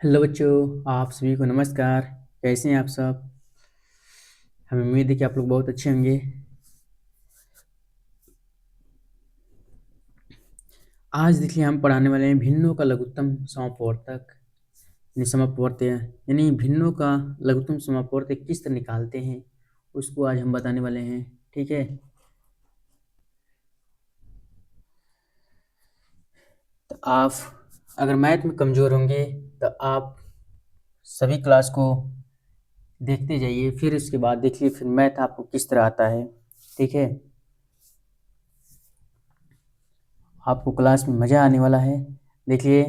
Hello बच्चों, आप सभी को नमस्कार। कैसे हैं आप सब? हमें उम्मीद है कि आप लोग बहुत अच्छे होंगे। आज देखिए हम पढ़ाने वाले हैं भिन्नों का लघुत्तम समापवर्तक यानी समपवर्त्य, यानी भिन्नों का लघुत्तम समापवर्त्य किस तरह निकालते हैं उसको आज हम बताने वाले हैं। ठीक है, तो आप अगर मैथ में कमज़ोर होंगे तो आप सभी क्लास को देखते जाइए, फिर उसके बाद देखिए फिर मैथ आपको किस तरह आता है। ठीक है, आपको क्लास में मज़ा आने वाला है। देखिए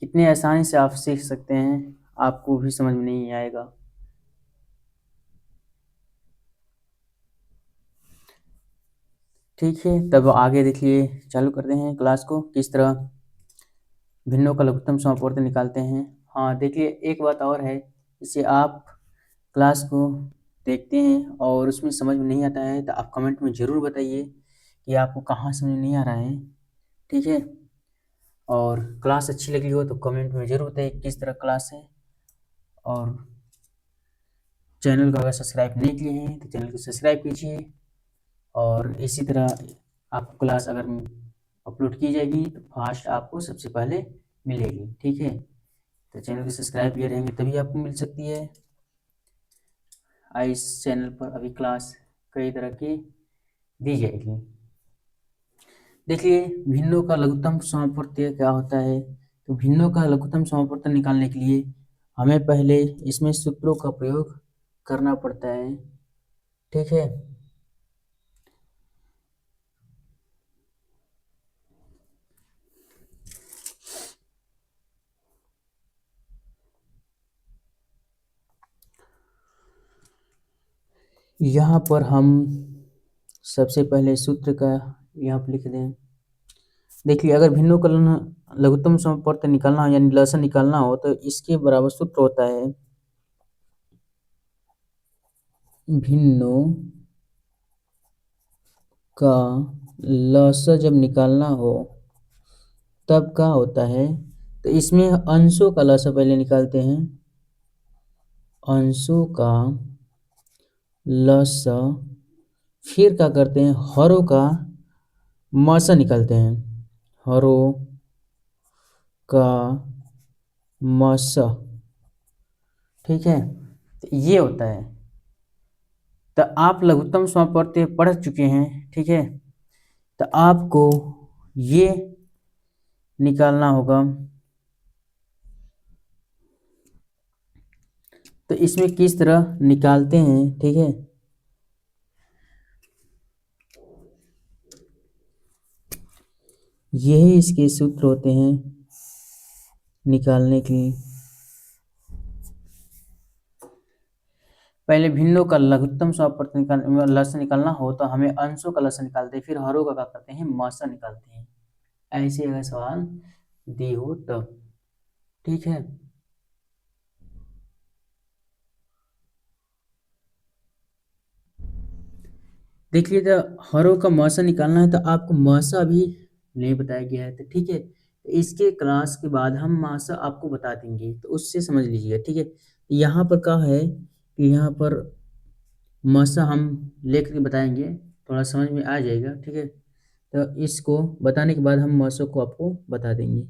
कितने आसानी से आप सीख सकते हैं, आपको भी समझ में नहीं आएगा। ठीक है, तब आगे देखिए चालू करते हैं क्लास को, किस तरह भिन्नों का लघुत्तम समापवर्तन निकालते हैं। हाँ देखिए, एक बात और है, जैसे आप क्लास को देखते हैं और उसमें समझ में नहीं आता है तो आप कमेंट में ज़रूर बताइए कि आपको कहाँ समझ में नहीं आ रहा है। ठीक है, और क्लास अच्छी लगी हो तो कमेंट में ज़रूर बताइए किस तरह क्लास है। और चैनल को अगर सब्सक्राइब नहीं किए हैं तो चैनल को सब्सक्राइब कीजिए। और इसी तरह आपको क्लास अगर अपलोड की जाएगी तो फास्ट आपको सबसे पहले मिलेगी। ठीक है, तो चैनल को सब्सक्राइब किए रहेंगे तभी आपको मिल सकती है। इस चैनल पर अभी क्लास कई तरह की दी जाएगी। देखिए भिन्नों का लघुत्तम समापवर्त्य क्या होता है। तो भिन्नों का लघुत्तम समापवर्तन निकालने के लिए हमें पहले इसमें सूत्रों का प्रयोग करना पड़ता है। ठीक है, यहाँ पर हम सबसे पहले सूत्र का यहाँ पर लिख दें। देखिए अगर भिन्नों का लघुत्तम समापवर्तन निकालना हो यानी लसन निकालना हो तो इसके बराबर सूत्र होता है भिन्नों का लस जब निकालना हो तब क्या होता है। तो इसमें अंशों का लस पहले निकालते हैं, अंशों का लस, फिर क्या करते हैं हरों का मस निकालते हैं, हरों का मस। ठीक है, तो ये होता है। तो आप लघुत्तम समापवर्त्य पढ़ चुके हैं। ठीक है, तो आपको ये निकालना होगा। तो इसमें किस तरह निकालते हैं। ठीक है, यही इसके सूत्र होते हैं निकालने के। पहले भिन्नों का लघुत्तम समापवर्त्य लस निकालना हो तो हमें अंशों का लस निकालते हैं, फिर हरों का क्या करते हैं मासा निकालते हैं। ऐसे अगर सवाल दी हो तब। ठीक है, देखिए तो हरों का मासा निकालना है तो आपको मासा भी नहीं बताया गया है। तो ठीक है, तो इसके क्लास के बाद हम मासा आपको बता देंगे तो उससे समझ लीजिएगा। ठीक है, यहाँ पर क्या है कि यहाँ पर मासा हम लेकर के बताएंगे, थोड़ा समझ में आ जाएगा। ठीक है, तो इसको बताने के बाद हम मासों को आपको बता देंगे।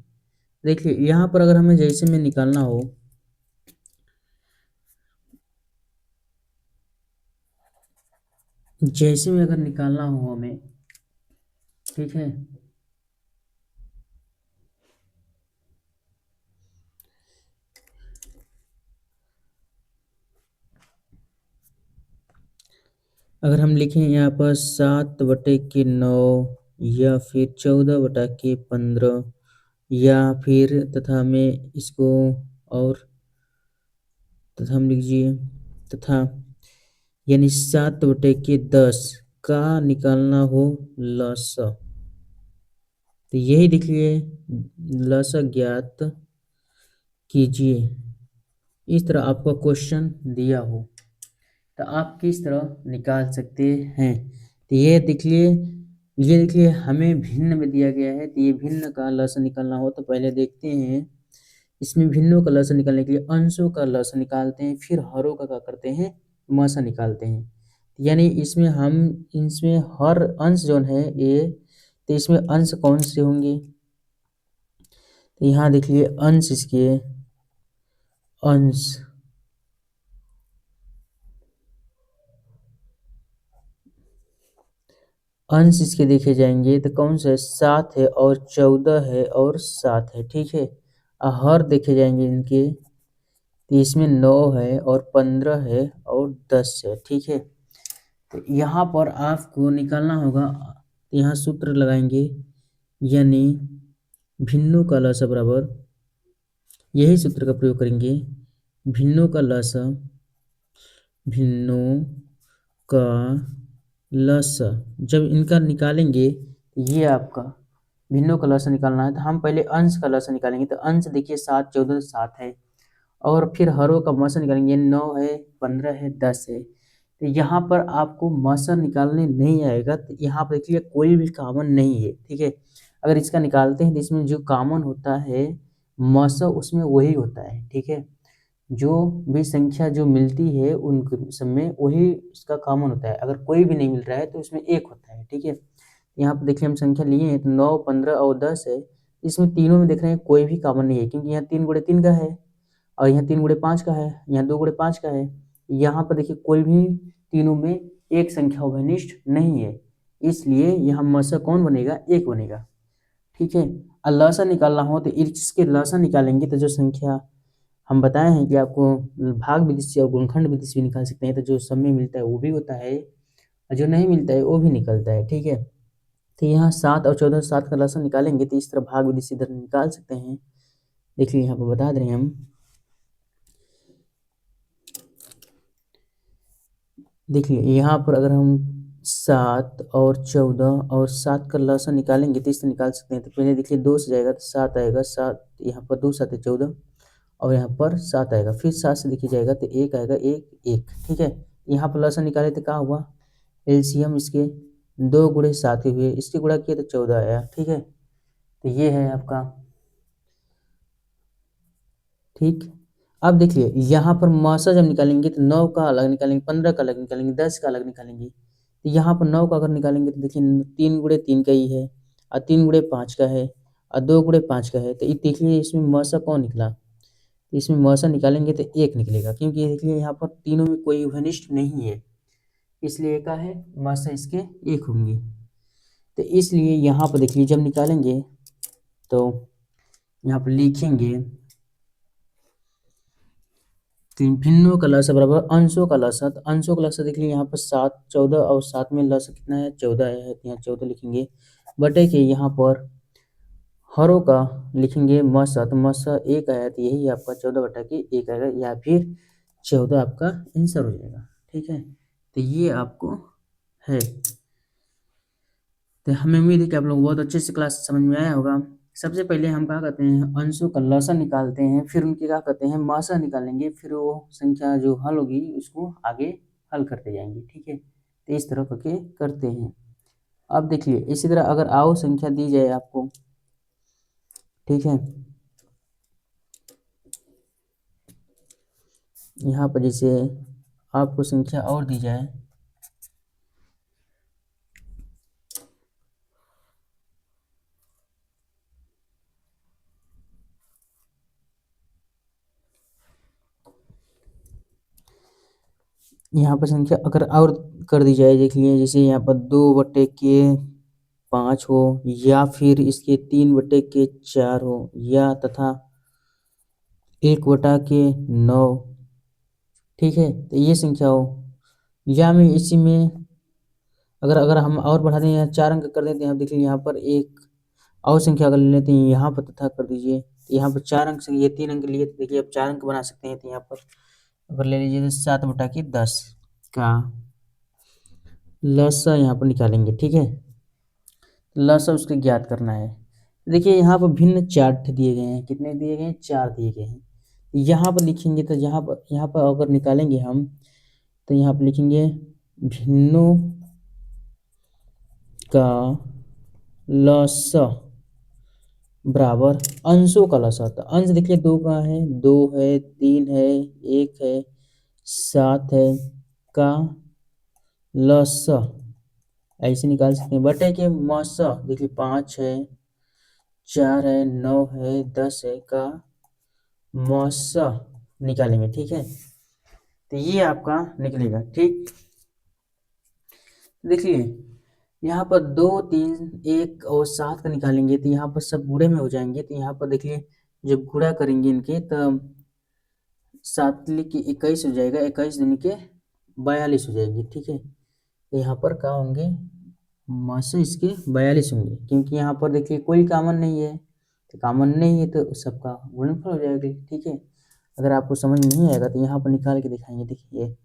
देखिए यहाँ पर अगर हमें जैसे में निकालना हो, जैसे में अगर निकालना हो हमें, ठीक है, अगर हम लिखें यहाँ पर 7/9 या फिर 14/15 या फिर तथा में इसको और तथा हम लीजिए तथा यानी 7/10 का निकालना हो लस, तो यही देखिए लस ज्ञात कीजिए। इस तरह आपका क्वेश्चन दिया हो तो आप किस तरह निकाल सकते हैं। तो ये देखिए हमें भिन्न में दिया गया है। तो ये भिन्न का लस निकालना हो तो पहले देखते हैं इसमें भिन्नों का लसाअ निकालने के लिए अंशों का लसाअ निकालते हैं, फिर हरों का क्या करते हैं, मसाअ निकालते हैं। यानी इसमें हर अंश जो है ये, तो इसमें अंश कौन से होंगे, तो यहाँ देखिए अंश इसके अंश अंश इसके देखे जाएंगे तो कौन सा है, 7 है और 14 है और 7 है, ठीक है। हर देखे जाएंगे इनके, तो इसमें 9 है और 15 है और 10 है, ठीक है। तो यहाँ पर आपको निकालना होगा, यहाँ सूत्र लगाएंगे, यानी भिन्नों का लसाअ बराबर, यही सूत्र का प्रयोग करेंगे, भिन्नों का लसाअ, भिन्नों का लसाअ जब इनका निकालेंगे, ये आपका भिन्नों का लसाअ निकालना है तो हम पहले अंश का लसाअ निकालेंगे। तो अंश देखिए 7 14 7 है, और फिर हरों का मसाअ निकालेंगे, 9 है 15 है 10 है। तो यहाँ पर आपको मसाअ निकालने नहीं आएगा, तो यहाँ पर देखिए कोई भी कॉमन नहीं है, ठीक है। अगर इसका निकालते हैं तो इसमें जो कॉमन होता है मसाअ उसमें वही होता है, ठीक है। जो भी संख्या जो मिलती है उन सब में वही इसका कॉमन होता है। अगर कोई भी नहीं मिल रहा है तो इसमें एक होता है, ठीक है। यहाँ पर देखिए हम संख्या लिए हैं तो 9 15 और 10 है। इसमें तीनों में देख रहे हैं कोई भी कॉमन नहीं है, क्योंकि यहाँ 3 गुणे 3 का है और यहाँ 3 गुणे 5 का है, यहाँ 2 गुणे 5 का है। यहाँ पर देखिए कोई भी तीनों में एक संख्या उभयनिष्ठ नहीं है, इसलिए यहाँ मसा कौन बनेगा, एक बनेगा, ठीक है। और लसाअ निकालना हो तो इसके लसाअ निकालेंगे तो जो संख्या हम बताए हैं कि आपको भाग विधि से और गुणनखंड विधि से भी निकाल सकते हैं, तो जो सब में मिलता है वो भी होता है और जो नहीं मिलता है वो भी निकलता है, ठीक है। तो यहाँ 7 और 14 7 का लसाअ निकालेंगे तो इस तरह भाग विधि से इधर निकाल सकते हैं। देखिए यहाँ पर बता दे रहे हैं हम, देखिए यहाँ पर अगर हम 7 और 14 और 7 का लसाअ निकालेंगे तो इससे निकाल सकते हैं। तो पहले देखिए 2 से जाएगा तो 7 आएगा, 7 यहाँ पर 2 7 14 और यहाँ पर 7 आएगा, फिर 7 से देखिए जाएगा तो 1 आएगा, 1 1, ठीक है। यहाँ पर लसाअ निकाले तो क्या हुआ, एलसीएम इसके 2 गुणे 7 के हुए, इसके गुणा किए तो 14 आया, ठीक है। तो ये है आपका, ठीक। अब देखिए यहाँ पर मसा जब निकालेंगे तो 9 का अलग निकालेंगे, 15 का अलग निकालेंगे, 10 का अलग निकालेंगे। तो यहाँ पर 9 का अगर निकालेंगे तो देखिए 3 गुणे 3 का ही है और 3 गुणे 5 का है और 2 गुणे 5 का है। तो देखिए इसमें मसा कौन निकला, तो इसमें मसा निकालेंगे तो 1 निकलेगा, क्योंकि देखिए यहाँ पर तीनों में कोई घनिष्ठ नहीं है, इसलिए क्या है, मसा इसके 1 होंगे। तो इसलिए यहाँ पर देखिए जब निकालेंगे तो यहाँ पर लिखेंगे भिन्नों का लसाअ बराबर अंशों का लसाअ। तो अंशों का लसाअ देख लीजिए यहाँ पर 7 14 और 7 में लसाअ कितना है, 14 है, तो यहाँ 14 लिखेंगे, बटे के यहाँ पर हरों का लिखेंगे मसा, तो मसा 1 आया तो यही आपका 14 बटा के 1 आएगा, या फिर 14 आपका आंसर हो जाएगा, ठीक है। तो ये आपको है। तो हमें उम्मीद है कि आप लोग बहुत अच्छे से क्लास समझ में आया होगा। सबसे पहले हम क्या करते हैं, अंशों का लसाअ निकालते हैं, फिर उनके क्या करते हैं, मासा निकालेंगे, फिर वो संख्या जो हल होगी उसको आगे हल करते जाएंगे, ठीक है। तो इस तरह करके करते हैं। अब देखिए इसी तरह अगर आओ संख्या दी जाए आपको, ठीक है, यहाँ पर जैसे आपको संख्या और दी जाए, यहाँ पर संख्या अगर और कर दी जाए, देख लीजिए जैसे यहाँ पर 2/5 हो, या फिर इसके 3/4 हो, या तथा 1/9, ठीक है। तो ये संख्या हो, या में इसी में अगर अगर हम और बढ़ा दें, यहाँ 4 अंक कर देते हैं, आप देख लीजिए यहाँ पर एक और संख्या अगर ले लेते हैं यहाँ पर तथा कर दीजिए, तो यहाँ पर 4 अंक से ये 3 अंक लिए, तो देखिए अब 4 अंक बना सकते हैं। तो यहाँ पर अगर ले लीजिए तो 7/10 का लसाअ यहाँ पर निकालेंगे, ठीक है। लसाअ उसको ज्ञात करना है। देखिए यहाँ पर भिन्न 4 दिए गए हैं, कितने दिए गए हैं, 4 दिए गए हैं। यहाँ पर लिखेंगे तो यहाँ पर अगर निकालेंगे हम, तो यहाँ पर लिखेंगे भिन्नों का लसाअ बराबर अंशों का लसा होता है। अंश देखिए 2 का है, 2 है, 3 है, 1 है, 7 है का लसा ऐसे निकाल सकते हैं। बटे के मसा देखिए 5 है, 4 है, 9 है, 10 है का मसा निकालेंगे। ठीक है, तो ये आपका निकलेगा। ठीक, देखिए यहाँ पर 2, 3, 1 और 7 का निकालेंगे तो यहाँ पर सब गुणे में हो जाएंगे। तो यहाँ पर देखिए जब गुणा करेंगे इनके तब 7 की 21 हो जाएगा, 21 दूनी के 42 हो जाएगी। ठीक है, तो यहाँ पर क्या होंगे, मासे इसके 42 होंगे, क्योंकि यहाँ पर देखिए कोई कॉमन नहीं है, तो कॉमन नहीं है तो सबका गुणनफल हो जाएगा। ठीक है, अगर आपको समझ नहीं आएगा तो यहाँ पर निकाल के दिखाएंगे। देखिए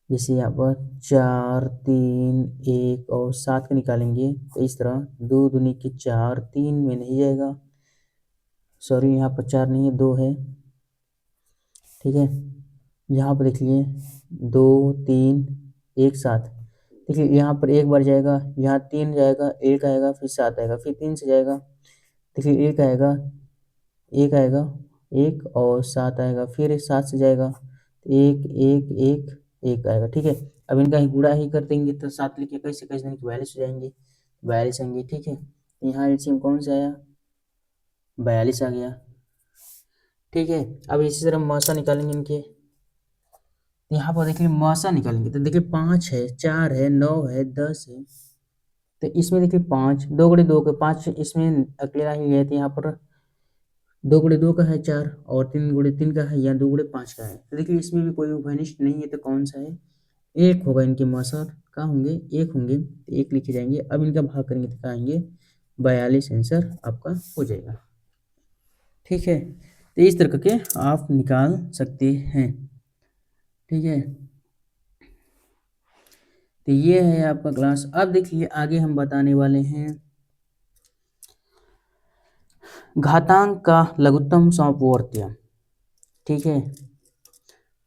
जैसे यहाँ पर 4, 3, 1 और 7 का निकालेंगे तो इस तरह 2 दूनी के 4, 3 में नहीं जाएगा, सॉरी यहाँ पर 4 नहीं है, 2 है। ठीक है, यहाँ पर देखिए 2, 3, 1, 7, देखिए यहाँ पर एक बार जाएगा, यहाँ 3 जाएगा, 1 आएगा, फिर 7 आएगा, फिर 3 से जाएगा, देखिए 1 आएगा, 1 आएगा, 1 और 7 आएगा, फिर 7 से जाएगा, 1, 1, 1, 1 आएगा। ठीक है, अब इनका ही गुणा ही कर देंगे तो 7 लिखे कैसे कैसे दिन 42 हो जाएंगे, 42 आएंगे। ठीक है, यहाँ एलसीएम कौन सा आया, 42 आ गया। ठीक है, अब इसी तरह मासा निकालेंगे इनके, यहाँ पर देखिए मासा निकालेंगे तो देखिए 5 है, 4 है, 9 है, 10 है, तो इसमें देखिए 5, 2 गुणे 2 का 5, इसमें अकेला ही है तो यहाँ पर 2 गुणे 2 का है 4 और 3 गुणे 3 का है या 2 गुणे 5 का है। तो देखिए इसमें भी कोई उभयनिष्ठ नहीं है तो कौन सा है, 1 होगा। इनके मासा क्या होंगे, 1 होंगे, तो 1 लिखे जाएंगे। अब इनका भाग करेंगे तो क्या आएंगे, 42 आंसर आपका हो जाएगा। ठीक है, तो इस तरह के आप निकाल सकते हैं। ठीक है, तो ये है आपका क्लास। अब देखिए आगे हम बताने वाले हैं घातांक का लघुत्तम समअपवर्त्य। ठीक है,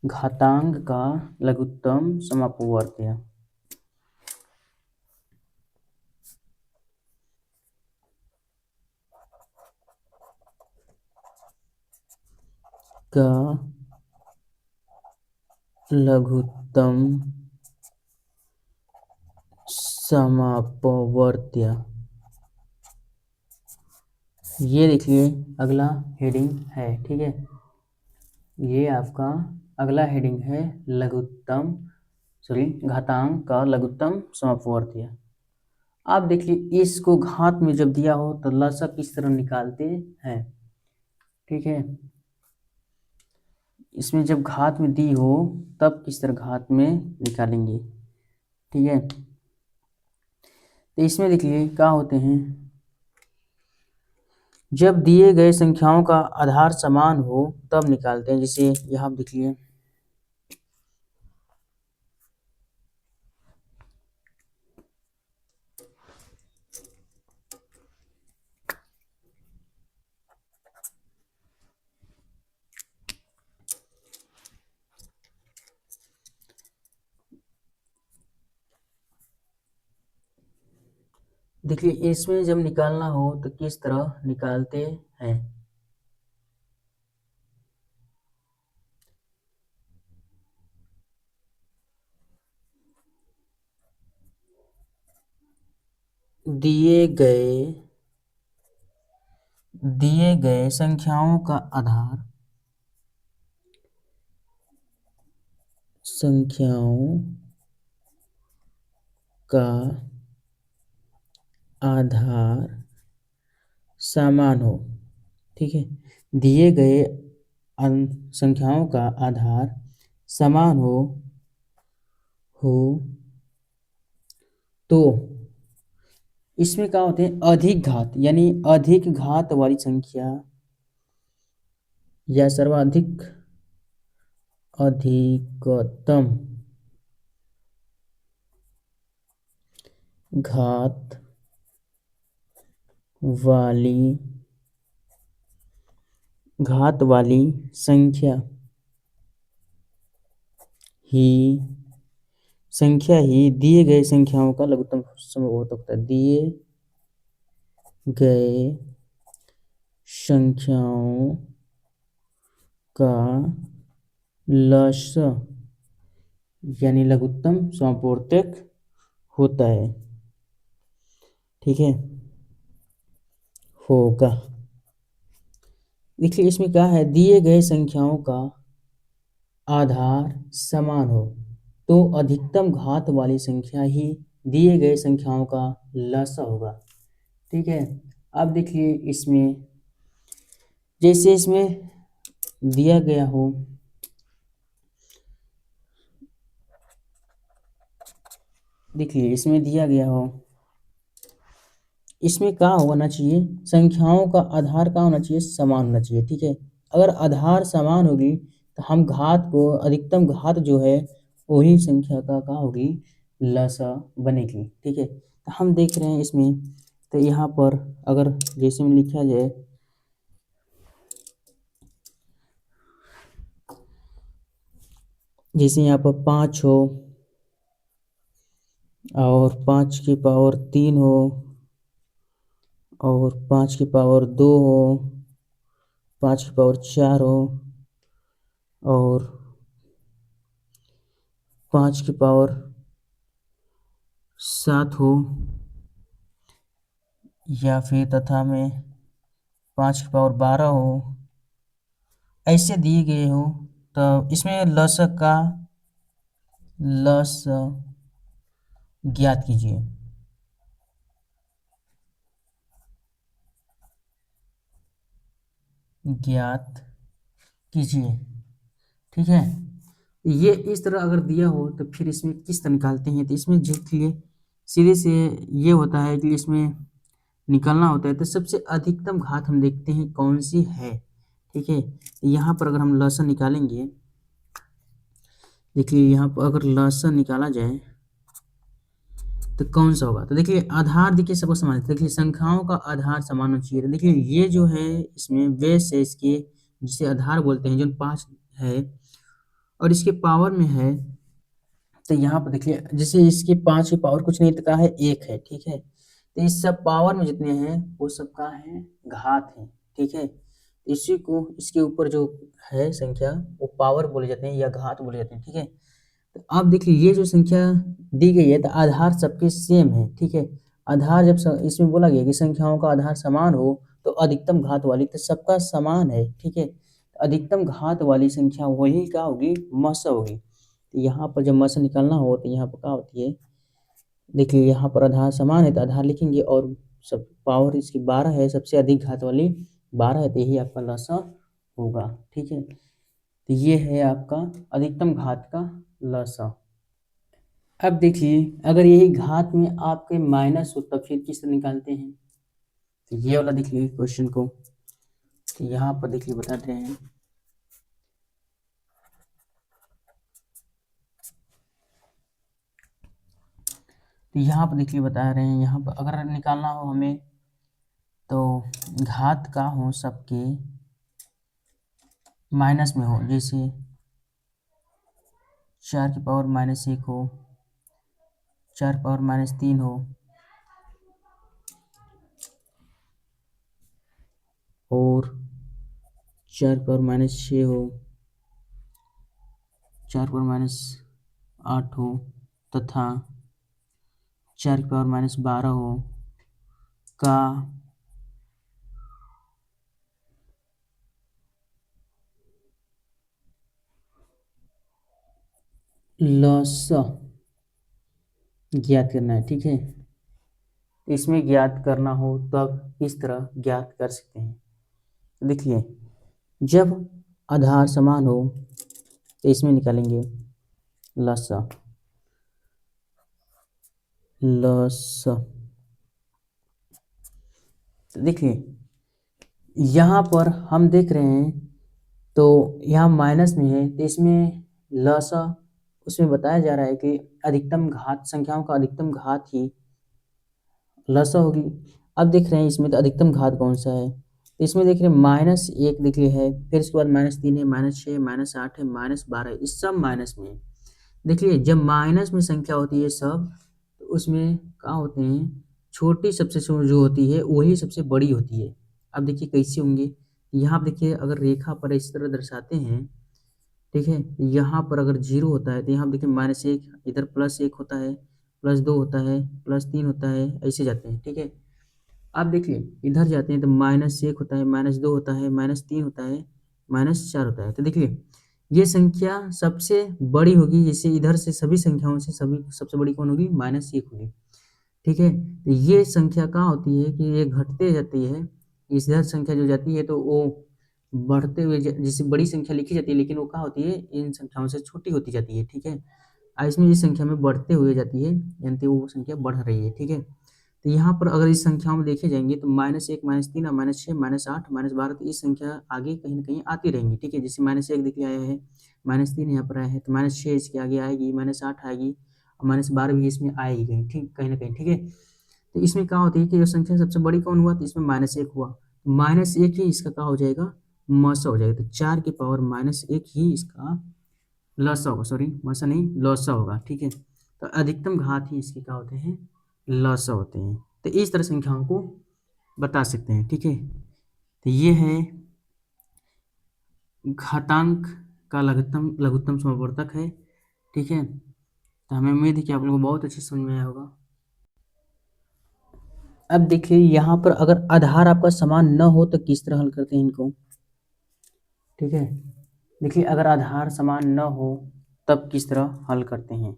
घातांक का लघुत्तम समअपवर्त्य का लघुत्तम समअपवर्त्य, ये देखिए अगला हेडिंग है। ठीक है, ये आपका अगला हेडिंग है लघुत्तम घातांक का लघुत्तम समअपवर्त्य। आप देखिए इसको घात में जब दिया हो तो लसा किस तरह निकालते हैं। ठीक है, इसमें जब घात में दी हो तब किस तरह घात में निकालेंगे। ठीक है, तो इसमें देखिए क्या होते हैं, जब दिए गए संख्याओं का आधार समान हो तब निकालते हैं। जैसे यहाँ देखिए इसमें जब निकालना हो तो किस तरह निकालते हैं। दिए गए संख्याओं का आधार समान हो। ठीक है, दिए गए संख्याओं का आधार समान हो तो इसमें क्या होते हैं, अधिक घात यानी अधिक घात वाली संख्या या सर्वाधिक अधिकतम घात वाली संख्या ही दिए गए संख्याओं का लघुत्तम समअपवर्त्य होता है। दिए गए संख्याओं का लसा यानी लघुत्तम समवर्तक होता है। ठीक है, होगा। देखिए इसमें क्या है, दिए गए संख्याओं का आधार समान हो तो अधिकतम घात वाली संख्या ही दिए गए संख्याओं का लसा होगा। ठीक है, अब देखिए इसमें जैसे इसमें दिया गया हो, देखिए इसमें दिया गया हो, इसमें क्या होना चाहिए, संख्याओं का आधार क्या होना चाहिए, समान होना चाहिए। ठीक है, अगर आधार समान होगी तो हम घात को, अधिकतम घात जो है वही संख्या का क्या होगी, लसा बनेगी। ठीक है, तो हम देख रहे हैं इसमें, तो यहाँ पर अगर जैसे में लिखा जाए, जैसे यहाँ पर 5 हो और 5 की पावर 3 हो और 5 की पावर 2 हो, 5 की पावर 4 हो और 5 की पावर 7 हो, या फिर तथा में 5 की पावर 12 हो, ऐसे दिए गए हो, तो इसमें लसक का लस ज्ञात कीजिए। ज्ञात कीजिए। ठीक है, ये इस तरह अगर दिया हो तो फिर इसमें किस तरह निकालते हैं, तो इसमें देखिए सीधे से ये होता है कि इसमें निकालना होता है तो सबसे अधिकतम घात हम देखते हैं कौन सी है। ठीक है, यहाँ पर अगर हम लसन निकालेंगे, देखिए यहाँ पर अगर लसन निकाला जाए तो कौन सा होगा, तो देखिए आधार देखिए सबको समान है, देखिए संख्याओं का आधार समान होना चाहिए। तो देखिए ये जो है इसमें बेस है इसके, जिसे आधार बोलते हैं, जो 5 है और इसके पावर में है, तो यहाँ पर देखिए जैसे इसकी 5 की पावर कुछ नहीं तो का है 1 है। ठीक है, तो इस सब पावर में जितने हैं वो सब का है घात है। ठीक है, इसी को इसके ऊपर जो है संख्या वो पावर बोले जाते हैं या घात बोले जाते हैं। ठीक है, तो आप देखिए ये जो संख्या दी गई है तो आधार सबके सेम है। ठीक है, आधार जब इसमें बोला गया कि संख्याओं का आधार समान हो तो अधिकतम घात वाली, तो सबका समान है। ठीक है, तो अधिकतम घात वाली संख्या वही क्या होगी, मस होगी। तो यहाँ पर जब मस निकालना हो तो यहाँ पर क्या होती है, देखिए यहाँ पर आधार समान है तो आधार लिखेंगे और सब पावर इसकी 12 है, सबसे अधिक घात वाली 12 है, तो यही आपका लसा होगा। ठीक है, तो ये है आपका अधिकतम घात का लसा। अब देखिए अगर यही घात में आपके माइनस हो तब फिर किस तरह निकालते हैं, तो ये वाला देखिए क्वेश्चन को, तो यहाँ पर देखिए बताते हैं, तो यहाँ पर देखिए बता रहे हैं, यहाँ पर अगर निकालना हो हमें तो घात का हो सबके माइनस में हो, जैसे 4 की पावर -1 हो, 4 पावर -3 हो और 4 पावर -6 हो, 4 पावर -8 हो तथा 4 की पावर -12 हो का लसा ज्ञात करना है। ठीक है, इसमें ज्ञात करना हो तब इस तरह ज्ञात कर सकते हैं। देखिए जब आधार समान हो तो इसमें निकालेंगे लसा, लसा। तो देखिए यहाँ पर हम देख रहे हैं तो यहाँ माइनस में है तो इसमें लसा, उसमें बताया जा रहा है कि अधिकतम घात, संख्याओं का अधिकतम घात ही लसा होगी। अब देख रहे हैं इसमें तो अधिकतम घात कौन सा है, तो इसमें देख रहे हैं -1 देखिए है, फिर इसके बाद -3 है, -6 -8 है, -12 है, इस सब माइनस में है। देखिए जब माइनस में संख्या होती है सब, तो उसमें क्या होते हैं, छोटी सबसे जो होती है वही सबसे बड़ी होती है। अब देखिए कैसे होंगे, यहाँ पर देखिए अगर रेखा पर इस तरह दर्शाते हैं, ठीक है, यहाँ पर अगर 0 होता है तो यहाँ देखिए -1, इधर +1 होता है, +2 होता है, +3 होता है, ऐसे जाते हैं, ठीक है। आप देखिए इधर जाते हैं तो -1 होता है, -2 होता है, -3 होता है, -4 होता है। तो देखिए ये संख्या सबसे बड़ी होगी, जैसे इधर से सभी संख्याओं से सबसे बड़ी कौन होगी, -1 होगी, ठीक है। तो ये संख्या कहाँ होती है कि ये घटते जाती है, इधर संख्या जो जाती है तो वो बढ़ते हुए जैसे बड़ी संख्या लिखी जाती है, लेकिन वो कहाँ होती है, इन संख्याओं से छोटी होती जाती है, ठीक है। इसमें इस संख्या में बढ़ते हुए जाती है, यानी वो संख्या बढ़ रही है, ठीक है। तो यहाँ पर अगर इस संख्याओं में देखे जाएंगे तो -1, -3 और -6, -8, -12, तो इस संख्या आगे कहीं ना कहीं आती रहेंगी, ठीक है। जैसे -1 देखिए आया है, -3 यहाँ पर आया है, तो -6 इसके आगे आएगी, -8 आएगी, और -12 भी इसमें आएगी कहीं, ठीक, कहीं ना कहीं, ठीक है। तो इसमें क्या होती है कि जो संख्या सबसे बड़ी कौन हुआ, तो इसमें -1 हुआ, -1 ही इसका क्या हो जाएगा, मसा हो जाएगा। तो 4 की पावर -1 ही इसका लसा होगा, सॉरी मसा नहीं, लसा होगा, ठीक है। तो अधिकतम घात ही इसके क्या होते हैं, लसा होते हैं। तो इस तरह संख्याओं को बता सकते हैं, ठीक है। तो ये है घातांक का लघुत्तम समवर्तक है, ठीक है। तो हमें उम्मीद है कि आप लोगों को बहुत अच्छे समझ में आया होगा। अब देखिए यहाँ पर अगर आधार आपका समान न हो तो किस तरह हल करते हैं इनको, ठीक है। देखिए अगर आधार समान न हो तब किस तरह हल करते हैं,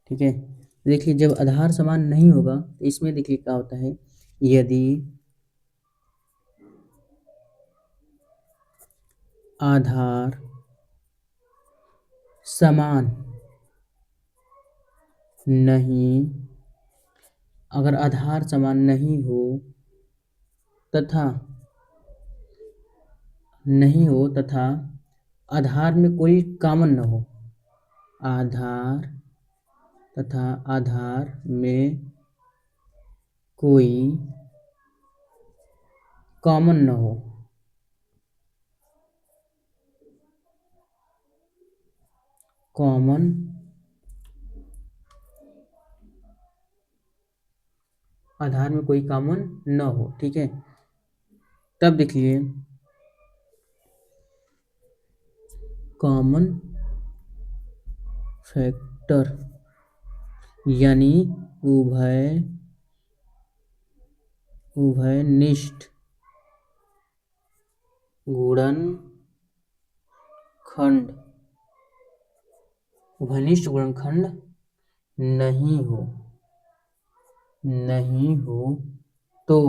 ठीक है। देखिए जब आधार समान नहीं होगा तो इसमें देखिए क्या होता है, यदि आधार समान नहीं, अगर आधार समान नहीं हो तथा आधार में कोई कॉमन न हो, आधार में कोई कॉमन न हो, कॉमन आधार में कोई कॉमन न हो, ठीक है। तब देखिए कॉमन फैक्टर यानी उभयनिष्ठ गुणनखंड नहीं हो तो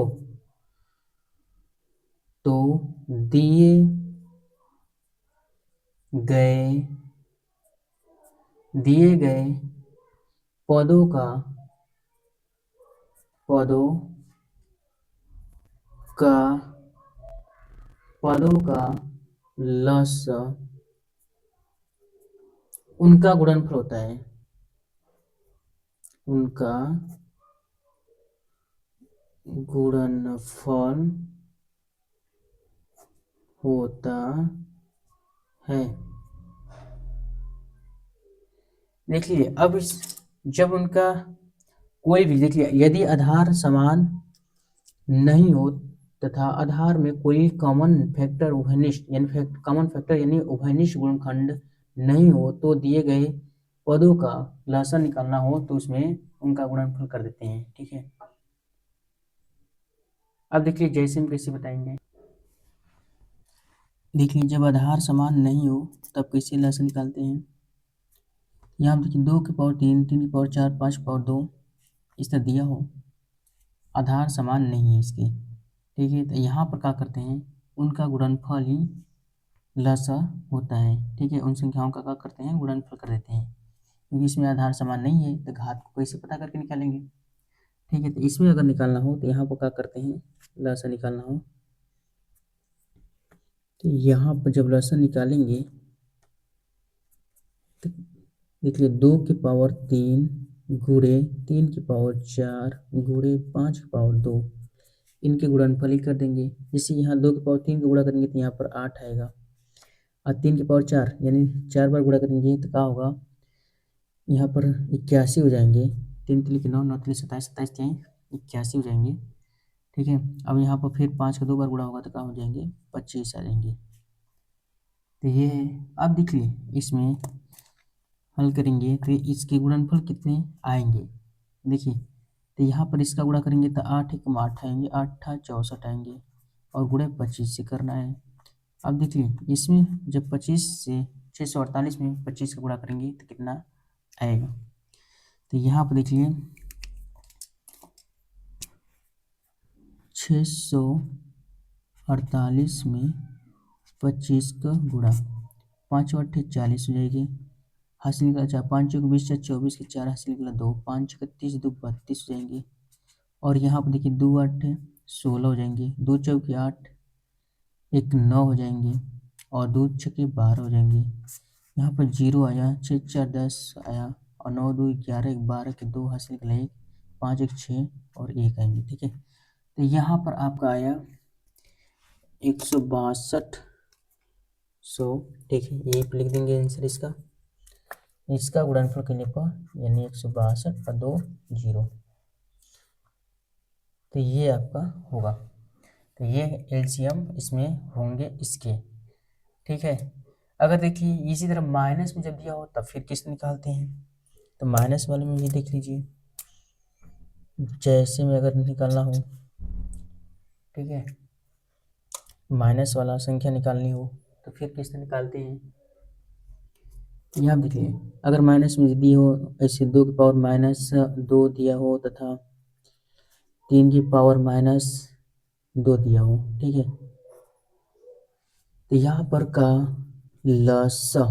दिए गए पदों का लस उनका गुणनफल होता है, उनका गुणनफल होता है। देखिए अब जब उनका कोई भी, देखिए यदि आधार समान नहीं हो तथा आधार में कोई कॉमन फैक्टर यानी उभयनिष्ठ गुणनखंड नहीं हो तो दिए गए पदों का लसाअ निकालना हो तो उसमें उनका गुणनफल कर देते हैं, ठीक है। अब देखिए जैसे हम कैसे बताएंगे, देखिए जब आधार समान नहीं हो तब कैसे लसाअ निकालते हैं। यहाँ देखिए 2 की पावर 3, 3 की पावर 4, 5 की पावर 2 इस तरह दिया हो, आधार समान नहीं है इसके, ठीक है। तो यहाँ पर क्या करते हैं, उनका गुणनफल ही लसाअ होता है, ठीक है। उन संख्याओं का क्या करते हैं, गुणनफल कर देते हैं, क्योंकि इसमें आधार समान नहीं है तो घात को कैसे पता करके निकालेंगे, ठीक है। तो इसमें अगर निकालना हो तो यहाँ पर क्या करते हैं, लसाअ निकालना हो तो यहाँ पर जब लसाअ निकालेंगे तो देखिए 2 की पावर 3 गुणे 3 की पावर 4 गुणे 5 की पावर 2 इनके गुणनफल ही कर देंगे। जैसे यहाँ 2 की पावर 3 का गुणा करेंगे तो यहाँ पर 8 आएगा, और 3 की पावर 4 यानी 4 बार गुणा करेंगे तो क्या होगा, यहाँ पर 81 हो जाएंगे, 3 3 9 9 3 27 27 81 हो जाएंगे, ठीक है। अब यहाँ पर फिर 5 का 2 बार गुणा होगा तो क्या हो जाएंगे, 25 आ जाएंगे। तो ये है। अब देखिए इसमें हल करेंगे तो इसके गुणनफल कितने आएंगे, देखिए। तो यहाँ पर इसका गुणा करेंगे तो 8 एकम 8 आएंगे, 8 64 आएंगे और गुणे 25 से करना है। अब देखिए इसमें जब 25 से 648 में 25 का गुणा करेंगे तो कितना आएगा। तो यहाँ पर देखिए 648 में 25 का गुणा, 5 8 40 हो जाएगी, हासिल निकला 4, 5 को 20 24 के 4 हासिल निकला 2, 5 31 2 32 हो जाएंगे। और यहाँ पर देखिए 2 8 16 हो जाएंगे, 2 चौके 8 1 9 हो जाएंगे और 2 छक्के 12 हो जाएंगे। यहाँ पर 0 आया, 6 4 10 आया और 9 2 11 12 के 2 हासिल निकला 1, 5 1 6 और 1 आएंगे। ठीक है। तो यहाँ पर आपका आया 162 100। ठीक है, यही पे लिख देंगे आंसर इसका गुणनफल करने पर यानी 162 और 2 0। तो ये आपका होगा। तो ये एलसीएम इसमें होंगे इसके। ठीक है। अगर देखिए इसी तरह माइनस में जब दिया हो तब फिर किस निकालते हैं, तो माइनस वाले में भी देख लीजिए, जैसे में अगर निकालना हो, ठीक है, माइनस वाला संख्या निकालनी हो तो फिर किस निकालते हैं। यहाँ देखिए अगर माइनस में दी हो ऐसे 2 की पावर माइनस 2 दिया हो तथा 3 की पावर माइनस 2 दिया हो, ठीक है, तो यहाँ पर का लसा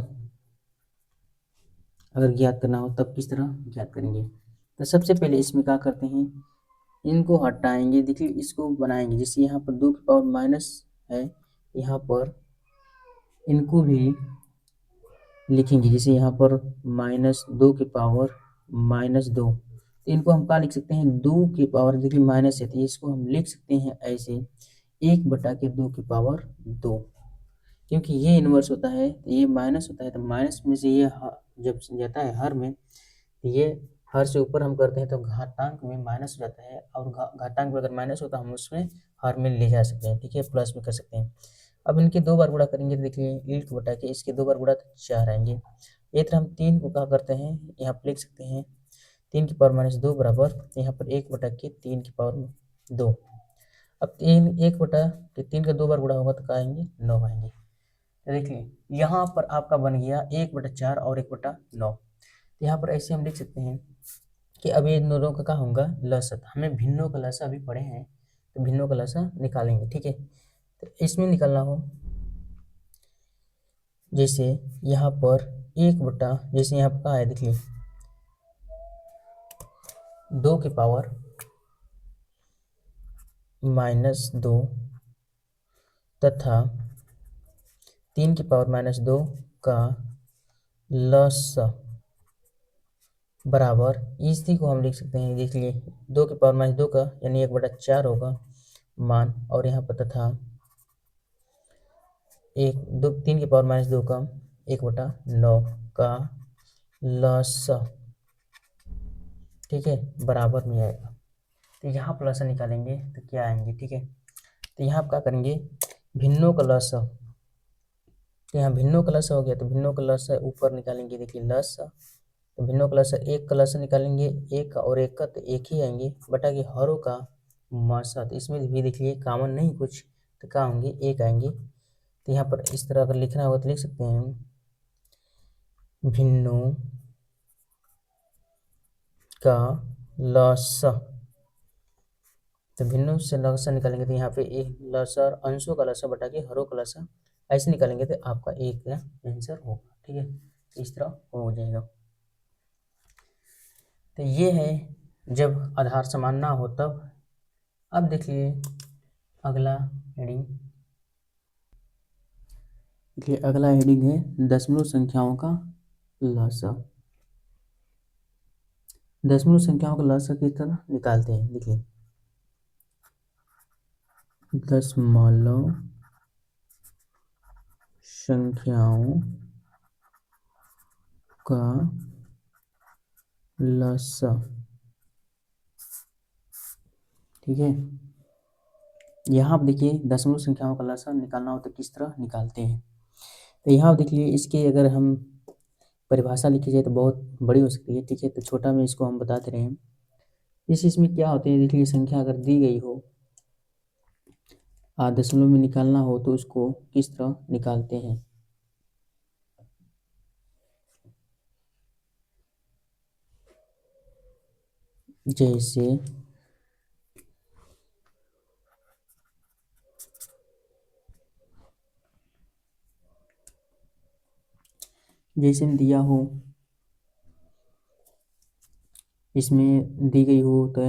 अगर ज्ञात करना हो तब किस तरह ज्ञात करेंगे। तो सबसे पहले इसमें क्या करते हैं, इनको हटाएंगे, देखिए इसको बनाएंगे, जैसे यहाँ पर 2 की पावर माइनस है, यहाँ पर इनको भी लिखेंगे, जैसे यहाँ पर -2 की पावर -2, तो इनको हम क्या लिख सकते हैं, 2 की पावर, देखिए माइनस है तो इसको हम लिख सकते हैं ऐसे 1/2 की पावर 2, क्योंकि ये इन्वर्स होता है तो ये माइनस होता है, तो माइनस में से ये जब जाता है हर में, तो ये हर से ऊपर हम करते हैं तो घातांक में माइनस हो जाता है, और घातांक में अगर माइनस होता है हम उसमें हर में ले जा सकते हैं। ठीक है, प्लस में कर सकते हैं। अब इनके 2 बार गुणा करेंगे तो देखिए 1 बटा के इसके 2 बार गुणा तो 4 आएंगे। ये तरह हम 3 को क्या करते हैं, यहाँ पर लिख सकते हैं 3 की पावर -2 बराबर यहाँ पर 1 बटा के 3 की पावर 2। अब 1 बटा के 3 का 2 बार गुणा होगा तो क्या आएंगे, 9 आएंगे। तो देखिए यहाँ पर आपका बन गया 1/4 और 1/9। तो यहाँ पर ऐसे हम लिख सकते हैं कि अब ये दोनों का क्या होगा, लसा। हमें भिन्नों का लसा अभी पढ़े हैं तो भिन्नों का लसा निकालेंगे। ठीक है, तो इसमें निकालना हो, जैसे यहाँ पर 1 बटा, जैसे यहाँ पर क्या है देखिए 2 की पावर -2 तथा 3 की पावर -2 का लसा बराबर, इसी को हम लिख सकते हैं, देखिए 2 की पावर -2 का यानी 1/4 होगा मान, और यहाँ पर तथा 3 की पावर -2 का 1/9 का लसा, ठीक है, बराबर में आएगा। तो यहाँ पर लसा निकालेंगे तो क्या आएंगे। ठीक है, तो यहाँ आप क्या करेंगे, भिन्नों का लसा, तो यहाँ भिन्नों का लसा हो गया तो भिन्नों का लसा ऊपर निकालेंगे, देखिए लसा, तो भिन्नों का लसा 1 का लसा निकालेंगे, 1 का और 1 का तो 1 ही आएंगे, बटा के हरों का मासा, तो इसमें भी देखिए कॉमन नहीं कुछ तो क्या होंगे, 1 आएंगे। तो यहाँ पर इस तरह अगर लिखना होगा तो लिख सकते हैं भिन्नों का लसा, तो भिन्नों से लसा निकालेंगे तो यहाँ पे एक लसा और अंशों का लसा बटा के हरों का लसा, ऐसे निकालेंगे तो आपका एक का आंसर होगा। ठीक है, इस तरह हो जाएगा। तो ये है जब आधार समान ना हो तब। अब देखिए अगला हेडिंग, देखिए अगला हेडिंग है दशमलव संख्याओं का लसा। दशमलव संख्याओं का लसा किस तरह निकालते हैं, देखिए दशमलव संख्याओं का लसा, ठीक है, यहाँ आप देखिए दशमलव संख्याओं का लसाअ निकालना हो तो किस तरह निकालते हैं। तो यहाँ आप देखिए इसके अगर हम परिभाषा लिखी जाए तो बहुत बड़ी हो सकती है, ठीक है। तो छोटा में इसको हम बताते रहे हैं। इसमें क्या होते हैं, देखिए संख्या अगर दी गई हो दशमलव में निकालना हो तो उसको किस तरह निकालते हैं। जैसे जैसे में दिया हो, इसमें दी गई हो तो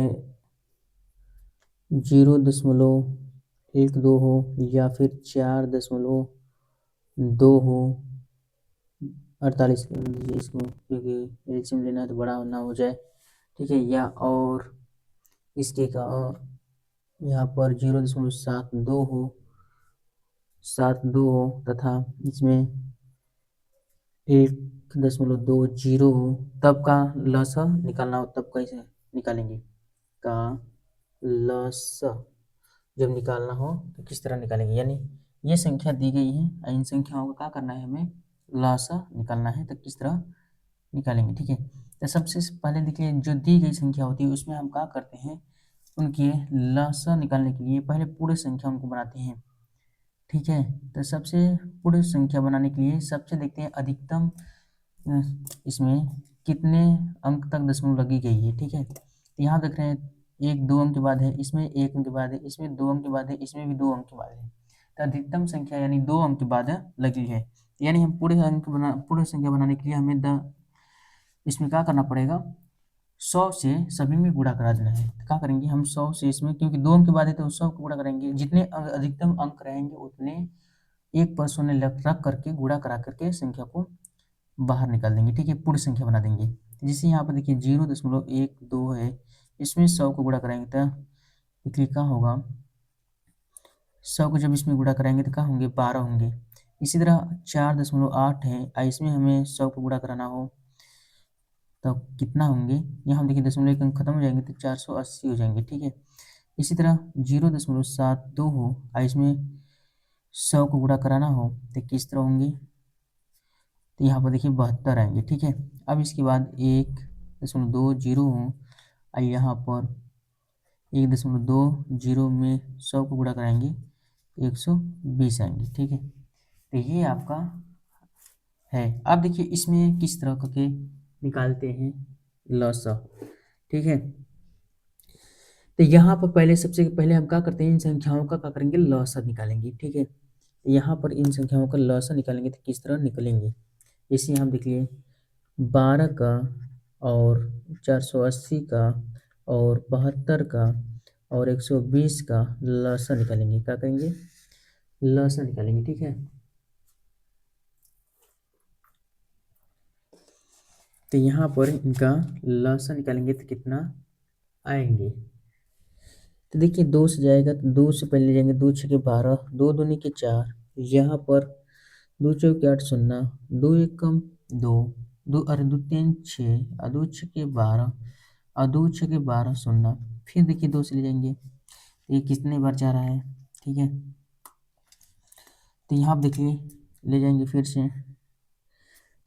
0.12 हो या फिर 4.2 हो, 48 कर लीजिए इसको, क्योंकि एलसीएम लेना है तो बड़ा ना हो जाए, ठीक है। या और इसके का यहाँ पर 0.72 हो तथा इसमें 1.20 हो, तब का लसाअ निकालना हो तब कैसे निकालेंगे, का लसाअ जब निकालना हो तो किस तरह निकालेंगे। यानी ये संख्या दी गई है, इन संख्याओं का क्या करना है, हमें लसाअ निकालना है तो किस तरह निकालेंगे, ठीक है। तो सबसे पहले देखिए जो दी गई संख्या होती है उसमें हम क्या करते हैं, उनके लसाअ निकालने के लिए पहले पूरे संख्या उनको बनाते हैं, ठीक है। तो सबसे पूरे संख्या बनाने के लिए सबसे देखते हैं अधिकतम इसमें कितने अंक तक दशमलव लगी गई है, ठीक है। तो यहाँ देख रहे हैं 1 2 अंक के बाद है, इसमें 1 अंक के बाद है, इसमें 2 अंक के बाद है, इसमें भी 2 अंक के बाद है। तो अधिकतम संख्या यानी 2 अंक के बाद लगी है। यानी हम पूरे संख्या बनाने के लिए हमें इसमें क्या करना पड़ेगा, 100 से सभी में गुणा करा देना है। तो क्या करेंगे हम 100 से इसमें, क्योंकि 2 अंक के बाद है तो 100 को गुणा करेंगे, जितने अधिकतम अंक रहेंगे उतने एक पर शून्य रख करके गुणा करा करके संख्या को बाहर निकाल देंगे, ठीक है, पूर्ण संख्या बना देंगे। जैसे यहाँ पर देखिए 0.12 है, इसमें 100 को गुणा कराएंगे तो देखिए क्या होगा, 100 को जब इसमें गुणा कराएंगे तो क्या होंगे, 12 होंगे। इसी तरह 4.8 है, इसमें हमें 100 को गुणा कराना हो तो कितना होंगे, यहाँ हम देखिए दशमलव एक अंक खत्म हो जाएंगे तो 480 हो जाएंगे, ठीक है। इसी तरह 0.72 हो, इसमें 100 को गुणा कराना हो तो किस तरह होंगे, तो यहाँ पर देखिए 72 आएंगे, ठीक है। अब इसके बाद 1.20 हो, यहाँ पर 1.20 में 100 को गुणा कराएंगे 120 आएंगे, ठीक है। तो ये आपका है। अब देखिए इसमें किस तरह करके निकालते हैं लसाअ, ठीक है। तो यहाँ पर पहले सबसे पहले हम क्या करते हैं, इन संख्याओं का क्या करेंगे, लसाअ निकालेंगे, ठीक है। यहाँ पर इन संख्याओं का लसाअ निकालेंगे तो किस तरह निकलेंगे, इसे हम देख लिए 12 का और 480 का और 72 का और 120 का लसाअ निकालेंगे, क्या करेंगे, लसाअ निकालेंगे, ठीक है। तो यहाँ पर इनका लसाअ निकालेंगे तो कितना आएंगे, तो देखिए 2 से जाएगा तो 2 से पहले ले जाएंगे, 2 छके 12, 2 दूनी के 4, यहाँ पर 2 चौके 8 शून्य, 2 एकम 2, 2 अरे 2 तीन 6 और 2 छके 12 और 2 छके 12 शून्य, फिर देखिए 2 से ले जाएंगे तो ये कितने बार जा रहा है, ठीक है। तो यहाँ आप देखिए ले जाएंगे फिर से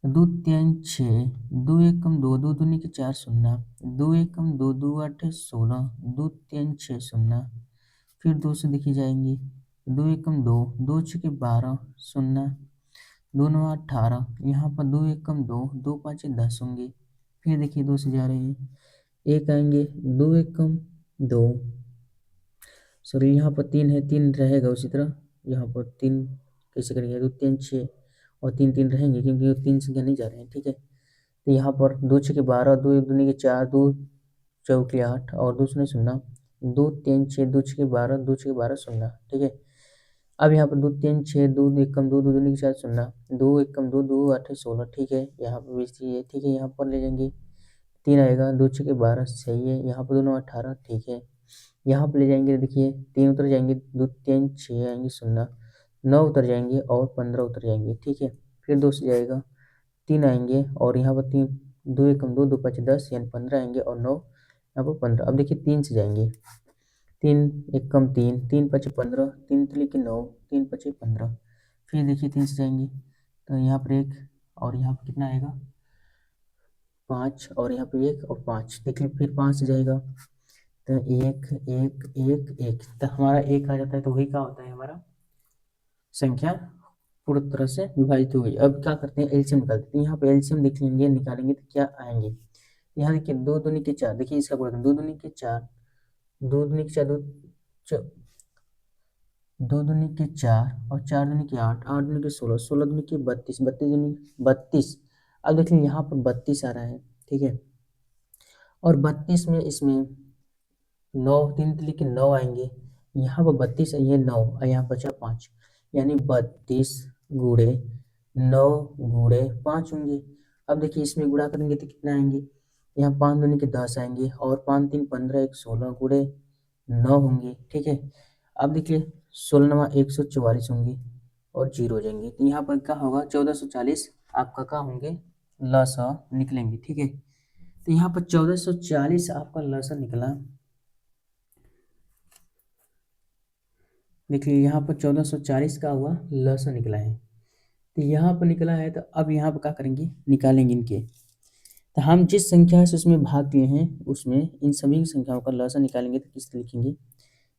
2 तीन 6, 2 एकम 2, 2 दूनी के 4 शून्य, 2 एकम 2, 2 8 16, 2 तीन 6 शून्य, फिर 2 से देखिए जाएंगे 2 एकम 2, 2 छके 12 शून्य, 2 9 18, यहाँ पर 2 एकम 2, 2 5 10 होंगे, फिर देखिए 2 से जा रहे हैं, एक आएंगे 2 एकम 2, सॉरी यहाँ पर 3 है, 3 रहेगा उसी तरह, यहाँ पर 3 कैसे करेंगे, 2 तीन 6 और 3 3 रहेंगे क्योंकि 3 संख्या नहीं जा रहे हैं, ठीक है। तो यहाँ पर 2 छके 12, 2 एक दूनी के 4, 2 चौके 8 और 2 शून्य शून्य, 2 तीन 6, 2 छके 12, 2 छके 12 शून्य, ठीक है। अब यहाँ पर 2 तीन 6, 2 एकम 2, 2 दूनी के 4 शून्य, 2 एकम 2, 2 8 16, ठीक है। यहाँ पर भी सही है, ठीक है। यहाँ पर ले जाएंगे 3 आएगा, 2 छके 12 सही है, यहाँ पर दोनों 18, ठीक है। यहाँ पर ले जाएंगे देखिए 3 उतर जाएंगे, 2 तीन 6 आएंगे शून्य, 9 उतर जाएंगे और 15 उतर जाएंगे, ठीक है। फिर 2 से जाएगा 3 आएंगे और यहाँ पर 3, 2 एकम 2, 2 5 10 यानी 15 आएंगे और 9 यहाँ पर 15। अब देखिए 3 से जाएंगे, 3 एक कम 3, 3 पचे 15, 3 तिली के 9, 3 पचे 15। फिर देखिए 3 से जाएंगे तो यहाँ पर 1 और यहाँ पर कितना आएगा 5 और यहाँ पे 1 और 5। देखिए फिर 5 से जाएगा तो 1 1 1 1 तो हमारा 1 आ जाता है। तो वही क्या होता है हमारा संख्या पूरी तरह से विभाजित हो गई। अब क्या करते हैं एलसीएम निकालते हैं। यहाँ पे एलसीएम देख लेंगे, निकालेंगे तो क्या आएंगे। यहाँ देखिए 2 दूनी के 4, देखिए इसका गुणा 2 दूनी के 4, 2 दूनी के 4, 2 दूनी के 4 और 4 दूनी के 8, 8 दूनी के 16, 16 दूनी के 32, 32 दूनी 32। अब देखिए यहाँ पर 32 आ रहा है, ठीक है। और 32 में इसमें 9 3 तिली के 9 आएंगे, यहाँ पर 32 है, ये 9 और यहाँ बचा 5, यानी 32 गुणे 9 गुणे 5 होंगे। अब देखिए इसमें गुणा करेंगे तो कितना आएंगे, यहाँ 5 दूनी के 10 आएंगे और 5 3 15, 1 16 गुणे 9 होंगे, ठीक है। अब देखिए 16 9 144 होंगे और 0 हो जाएंगे। तो यहाँ पर क्या होगा 1440 आपका क्या होंगे लसा निकलेंगे, ठीक है। तो यहाँ पर 1440 आपका लसा निकला। देखिए यहाँ पर 1440 का हुआ लसा निकला है। तो यहाँ पर निकला है तो अब यहाँ पर क्या करेंगे निकालेंगे इनके। तो हम जिस संख्या से उसमें भाग लिए हैं उसमें इन सभी संख्याओं का लसा निकालेंगे तो किस तरह लिखेंगे।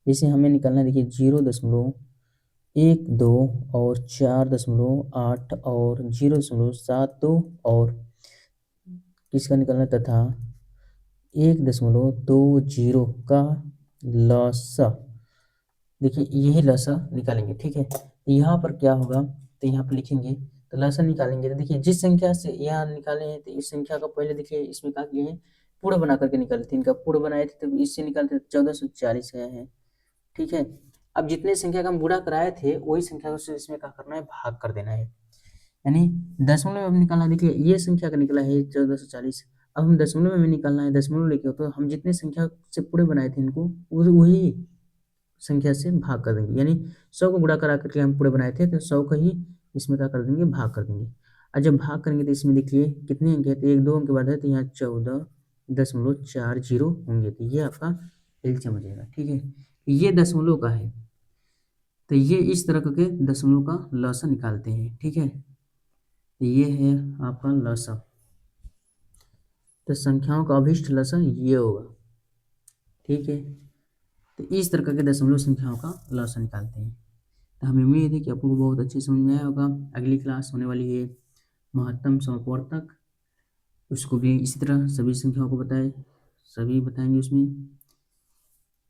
जैसे हमें निकालना है, देखिए 0.12 और 4.8 और 0.72 और किसका निकालना तथा 1.20 का लसा। देखिए यही लसा निकालेंगे, ठीक है। यहाँ पर क्या होगा तो यहाँ पर लिखेंगे तो लसा निकालेंगे। तो देखिए जिस संख्या से यहाँ निकाले हैं तो इस संख्या का पहले देखिए इसमें क्या किए हैं पूर्ण बना करके निकाले थे। इनका पूर्ण बनाए थे तो इससे निकालते 1440 है, ठीक है। अब जितने संख्या का हम गुणा कराए थे वही संख्या को इसमें क्या करना है भाग कर देना है, यानी दशमलव में निकालना है। देखिए ये संख्या का निकला है 1440, अब हम दशमलव में निकालना है। दशमलव लेके तो हम जितने संख्या से पूरे बनाए थे इनको वही संख्या से भाग कर देंगे, यानी 100 को गुणा करा करके हम पूरे बनाए थे तो 100 का ही इसमें क्या कर देंगे भाग कर देंगे। और जब भाग करेंगे तो इसमें देखिए कितने अंक है तो 1 2 अंक के बाद है तो यहाँ 14.40 होंगे। तो ये आपका एलसीएम हो जाएगा, ठीक है। ये दशमलव का है तो ये इस तरह करके दशमलव का लसा निकालते हैं, ठीक है। तो ये है आपका लसा। तो संख्याओं का अभिष्ट लसा ये होगा, ठीक है। तो इस तरह के दशमलव संख्याओं का लसा निकालते हैं। तो हमें उम्मीद है कि आपको बहुत अच्छे समझ में आया होगा। अगली क्लास होने वाली है महत्तम समवर्तक, उसको भी इसी तरह सभी संख्याओं को सभी बताएंगे उसमें।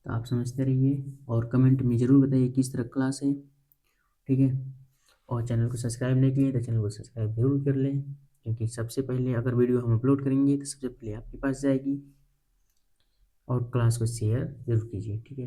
तो आप समझते रहिए और कमेंट में ज़रूर बताइए किस तरह क्लास है, ठीक है। और चैनल को सब्सक्राइब नहीं किए तो चैनल को सब्सक्राइब जरूर कर लें, क्योंकि सबसे पहले अगर वीडियो हम अपलोड करेंगे तो सबसे पहले आपके पास जाएगी। और क्लास को शेयर जरूर कीजिए, ठीक है।